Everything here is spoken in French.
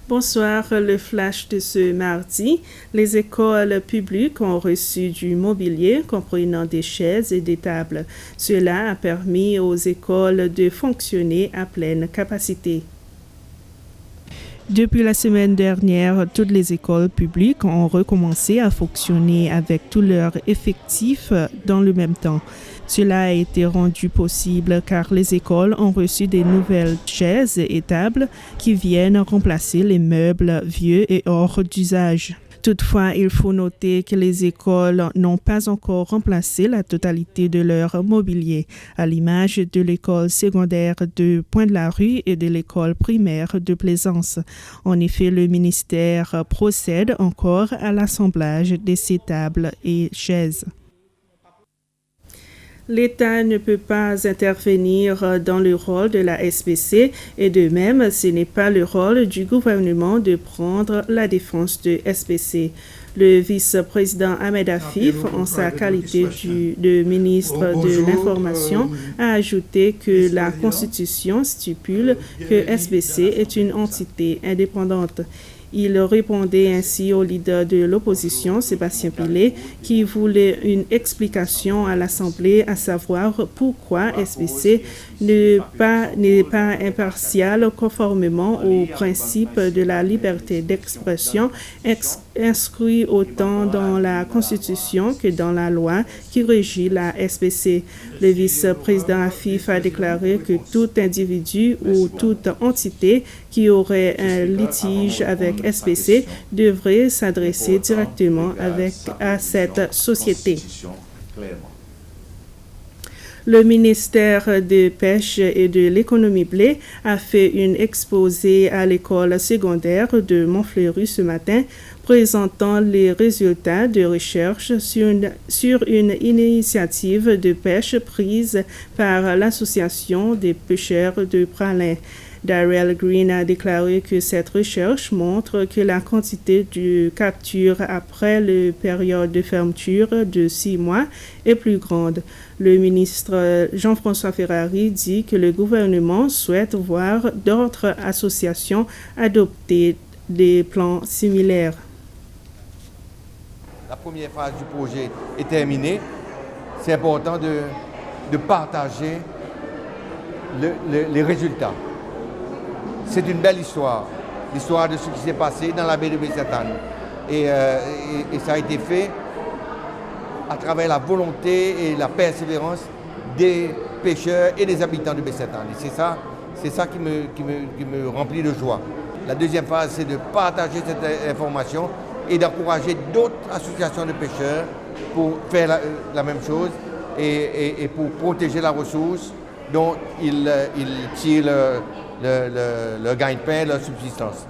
Bonsoir, le flash de ce mardi. Les écoles publiques ont reçu du mobilier comprenant des chaises et des tables. Cela a permis aux écoles de fonctionner à pleine capacité. Depuis la semaine dernière, toutes les écoles publiques ont recommencé à fonctionner avec tous leurs effectifs dans le même temps. Cela a été rendu possible car les écoles ont reçu des nouvelles chaises et tables qui viennent remplacer les meubles vieux et hors d'usage. Toutefois, il faut noter que les écoles n'ont pas encore remplacé la totalité de leur mobilier, à l'image de l'école secondaire de Pointe-de-la-Rue et de l'école primaire de Plaisance. En effet, le ministère procède encore à l'assemblage de ces tables et chaises. L'État ne peut pas intervenir dans le rôle de la SPC et de même, ce n'est pas le rôle du gouvernement de prendre la défense de SPC. Le vice-président Ahmed Afif, en sa qualité de ministre de l'Information, a ajouté que la Constitution stipule que SPC est une entité indépendante. Il répondait ainsi au leader de l'opposition, Sébastien Pillet, qui voulait une explication à l'Assemblée, à savoir pourquoi SPC n'est pas impartial conformément au principe de la liberté d'expression inscrit autant dans la Constitution que dans la loi qui régit la SPC. Le vice-président Afif a déclaré que tout individu ou toute entité qui aurait un litige avec SPC devrait s'adresser directement à cette société. Le ministère de Pêche et de l'Économie blé a fait une exposé à l'école secondaire de Montfleury ce matin, présentant les résultats de recherche sur une initiative de pêche prise par l'Association des pêcheurs de Praslin. Darrell Green a déclaré que cette recherche montre que la quantité de capture après la période de fermeture de 6 mois est plus grande. Le ministre Jean-François Ferrari dit que le gouvernement souhaite voir d'autres associations adopter des plans similaires. La première phase du projet est terminée. C'est important de partager les résultats. C'est une belle histoire, l'histoire de ce qui s'est passé dans la baie de Baie-Sainte-Anne. Et ça a été fait à travers la volonté et la persévérance des pêcheurs et des habitants de Baie-Sainte-Anne. Et c'est ça qui me remplit de joie. La deuxième phase, c'est de partager cette information et d'encourager d'autres associations de pêcheurs pour faire la même chose et pour protéger la ressource dont ils tirent le gagne-pain, leur subsistance.